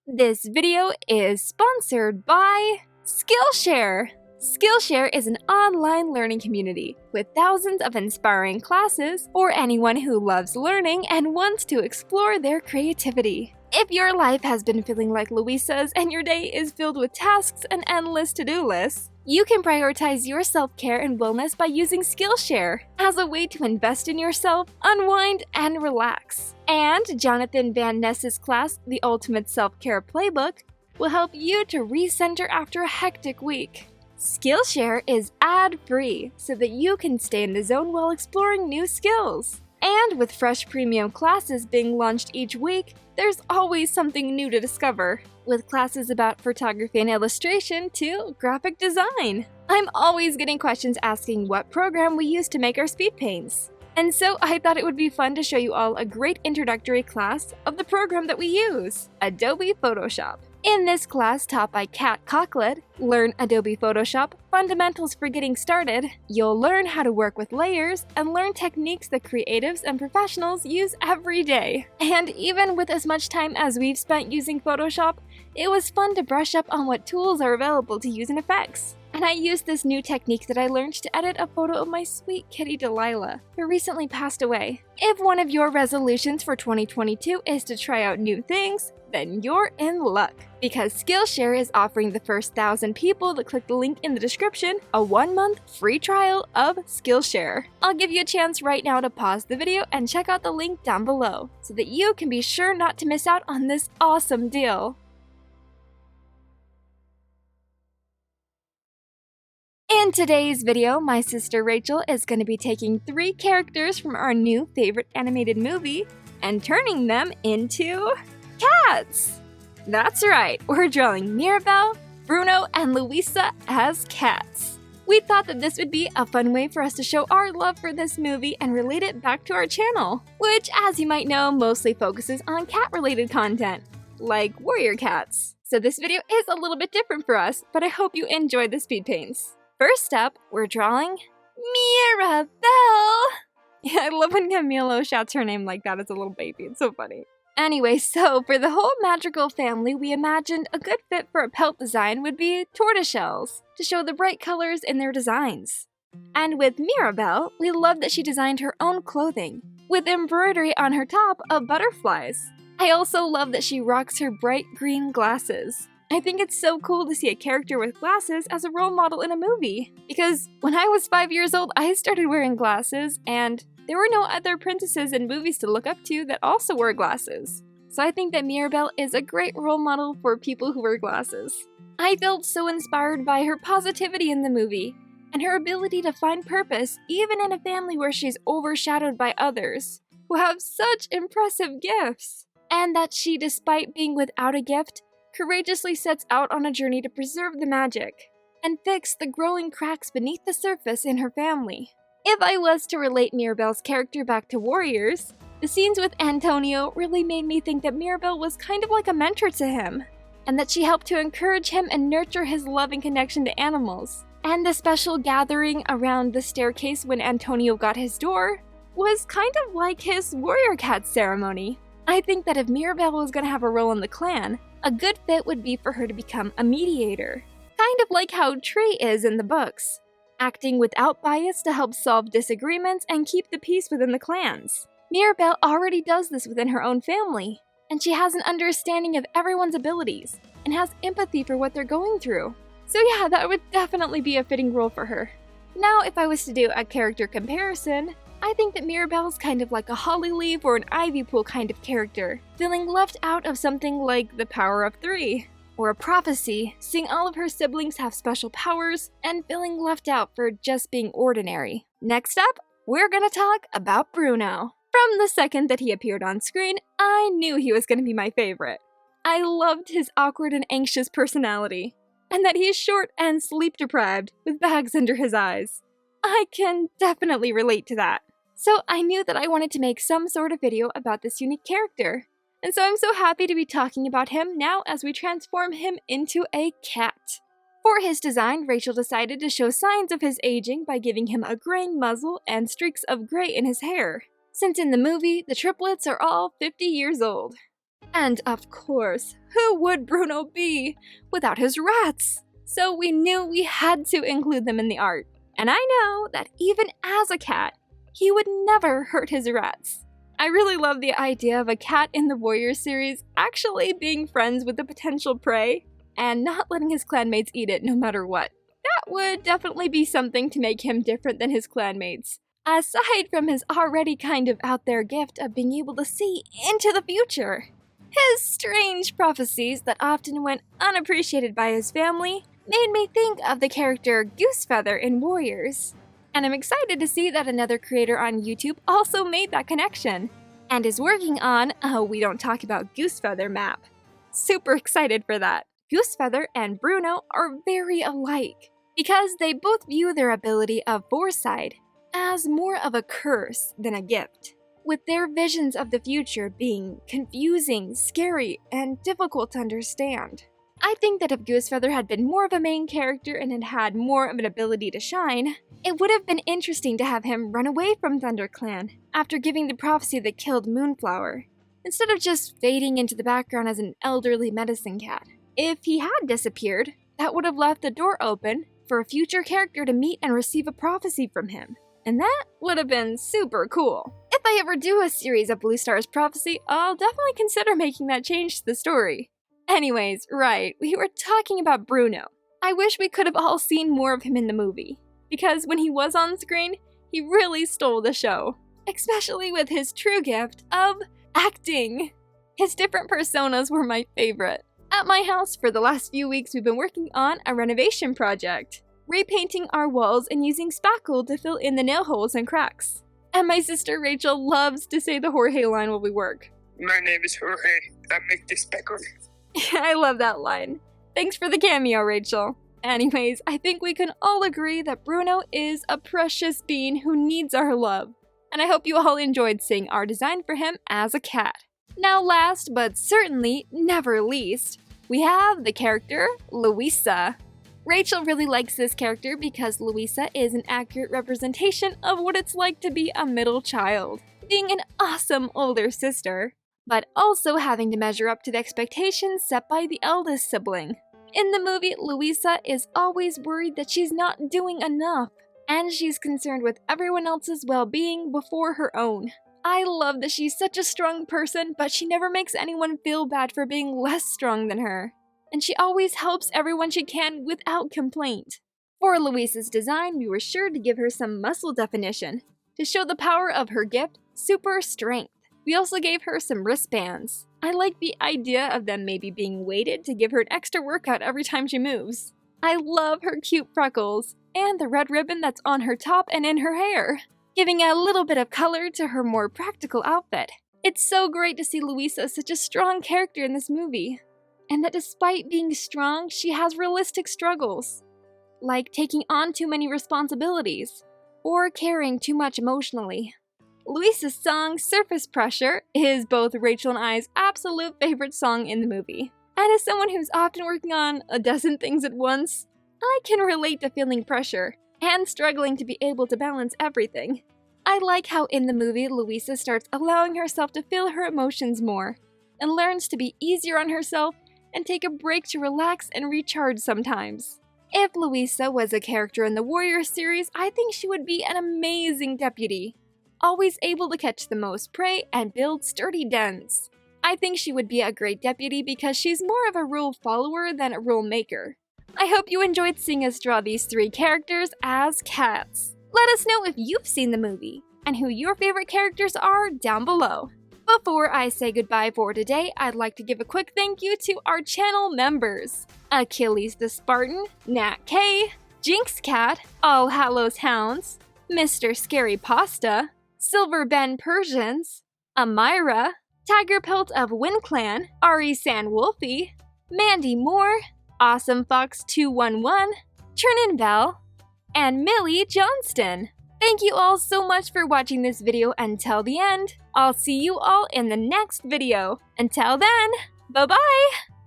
This video is sponsored by Skillshare. Skillshare is an online learning community with thousands of inspiring classes for anyone who loves learning and wants to explore their creativity. If your life has been feeling like Louisa's and your day is filled with tasks and endless to-do lists, you can prioritize your self-care and wellness by using Skillshare as a way to invest in yourself, unwind, and relax. And Jonathan Van Ness's class, The Ultimate Self-Care Playbook, will help you to recenter after a hectic week. Skillshare is ad-free so that you can stay in the zone while exploring new skills. And with fresh premium classes being launched each week, there's always something new to discover, with classes about photography and illustration to graphic design. I'm always getting questions asking what program we use to make our speed paints. And so I thought it would be fun to show you all a great introductory class of the program that we use, Adobe Photoshop. In this class taught by Kat Cochlead, Learn Adobe Photoshop Fundamentals for Getting Started, you'll learn how to work with layers and learn techniques that creatives and professionals use every day. And even with as much time as we've spent using Photoshop, it was fun to brush up on what tools are available to use in effects. And I used this new technique that I learned to edit a photo of my sweet kitty Delilah, who recently passed away. If one of your resolutions for 2022 is to try out new things, then you're in luck, because Skillshare is offering the first 1,000 people that click the link in the description a 1-month free trial of Skillshare. I'll give you a chance right now to pause the video and check out the link down below, so that you can be sure not to miss out on this awesome deal. In today's video, my sister Rachel is going to be taking 3 characters from our new favorite animated movie and turning them into cats! That's right, we're drawing Mirabelle, Bruno, and Louisa as cats. We thought that this would be a fun way for us to show our love for this movie and relate it back to our channel, which, as you might know, mostly focuses on cat-related content, like warrior cats. So this video is a little bit different for us, but I hope you enjoyed the speed paints. First up, we're drawing Mirabelle! Yeah, I love when Camilo shouts her name like that as a little baby, it's so funny. Anyway, so for the whole magical family, we imagined a good fit for a pelt design would be tortoiseshells, to show the bright colors in their designs. And with Mirabelle, we love that she designed her own clothing, with embroidery on her top of butterflies. I also love that she rocks her bright green glasses. I think it's so cool to see a character with glasses as a role model in a movie, because when I was 5 years old, I started wearing glasses, and there were no other princesses in movies to look up to that also wore glasses. So I think that Mirabelle is a great role model for people who wear glasses. I felt so inspired by her positivity in the movie, and her ability to find purpose even in a family where she's overshadowed by others, who have such impressive gifts. And that she, despite being without a gift, courageously sets out on a journey to preserve the magic and fix the growing cracks beneath the surface in her family. If I was to relate Mirabelle's character back to warriors, the scenes with Antonio really made me think that Mirabelle was kind of like a mentor to him, and that she helped to encourage him and nurture his loving connection to animals. And the special gathering around the staircase when Antonio got his door was kind of like his warrior cat ceremony. I think that if Mirabelle was going to have a role in the clan, a good fit would be for her to become a mediator, kind of like how Trey is in the books, acting without bias to help solve disagreements and keep the peace within the clans. Mirabelle already does this within her own family, and she has an understanding of everyone's abilities and has empathy for what they're going through. So yeah, that would definitely be a fitting role for her. Now, if I was to do a character comparison, I think that Mirabelle's kind of like a Holly Leaf or an Ivy Pool kind of character, feeling left out of something like The Power of 3, or a prophecy, seeing all of her siblings have special powers and feeling left out for just being ordinary. Next up, we're gonna talk about Bruno. From the second that he appeared on screen, I knew he was gonna be my favorite. I loved his awkward and anxious personality, and that he's short and sleep-deprived with bags under his eyes. I can definitely relate to that. So I knew that I wanted to make some sort of video about this unique character. And so I'm so happy to be talking about him now as we transform him into a cat. For his design, Rachel decided to show signs of his aging by giving him a graying muzzle and streaks of gray in his hair, since in the movie, the triplets are all 50 years old. And of course, who would Bruno be without his rats? So we knew we had to include them in the art. And I know that even as a cat, he would never hurt his rats. I really love the idea of a cat in the Warrior series actually being friends with the potential prey and not letting his clanmates eat it no matter what. That would definitely be something to make him different than his clanmates. Aside from his already kind of out there gift of being able to see into the future. His strange prophecies that often went unappreciated by his family made me think of the character Goosefeather in Warriors. And I'm excited to see that another creator on YouTube also made that connection and is working on a We Don't Talk About Goosefeather map. Super excited for that. Goosefeather and Bruno are very alike because they both view their ability of foresight as more of a curse than a gift, with their visions of the future being confusing, scary, and difficult to understand. I think that if Goosefeather had been more of a main character and had had more of an ability to shine, it would have been interesting to have him run away from ThunderClan after giving the prophecy that killed Moonflower, instead of just fading into the background as an elderly medicine cat. If he had disappeared, that would have left the door open for a future character to meet and receive a prophecy from him. And that would have been super cool. If I ever do a series of Blue Star's Prophecy, I'll definitely consider making that change to the story. Anyways, right, we were talking about Bruno. I wish we could have all seen more of him in the movie, because when he was on screen, he really stole the show. Especially with his true gift of acting. His different personas were my favorite. At my house, for the last few weeks, we've been working on a renovation project. Repainting our walls and using spackle to fill in the nail holes and cracks. And my sister Rachel loves to say the Jorge line while we work. My name is Jorge. I make the spackle. I love that line. Thanks for the cameo, Rachel. Anyways, I think we can all agree that Bruno is a precious being who needs our love. And I hope you all enjoyed seeing our design for him as a cat. Now last, but certainly never least, we have the character Louisa. Rachel really likes this character because Louisa is an accurate representation of what it's like to be a middle child, being an awesome older sister, but also having to measure up to the expectations set by the eldest sibling. In the movie, Louisa is always worried that she's not doing enough, and she's concerned with everyone else's well-being before her own. I love that she's such a strong person, but she never makes anyone feel bad for being less strong than her. And she always helps everyone she can without complaint. For Louisa's design, we were sure to give her some muscle definition to show the power of her gift, super strength. We also gave her some wristbands. I like the idea of them maybe being weighted to give her an extra workout every time she moves. I love her cute freckles and the red ribbon that's on her top and in her hair, giving a little bit of color to her more practical outfit. It's so great to see Louisa such a strong character in this movie. And that despite being strong, she has realistic struggles, like taking on too many responsibilities, or caring too much emotionally. Louisa's song, Surface Pressure, is both Rachel and I's absolute favorite song in the movie. And as someone who's often working on a dozen things at once, I can relate to feeling pressure, and struggling to be able to balance everything. I like how in the movie, Louisa starts allowing herself to feel her emotions more, and learns to be easier on herself and take a break to relax and recharge sometimes. If Louisa was a character in the Warrior series, I think she would be an amazing deputy, always able to catch the most prey and build sturdy dens. I think she would be a great deputy because she's more of a rule follower than a rule maker. I hope you enjoyed seeing us draw these three characters as cats. Let us know if you've seen the movie, and who your favorite characters are down below. Before I say goodbye for today, I'd like to give a quick thank you to our channel members. Achilles the Spartan, Nat K, Jinx Cat, All Hallows Hounds, Mr. Scary Pasta, Silver Ben Persians, Amira, Tiger Pelt of WinClan, Ari San Wolfie, Mandy Moore, Awesome Fox 211, Churnin Bell, and Millie Johnston. Thank you all so much for watching this video until the end. I'll see you all in the next video. Until then, bye-bye!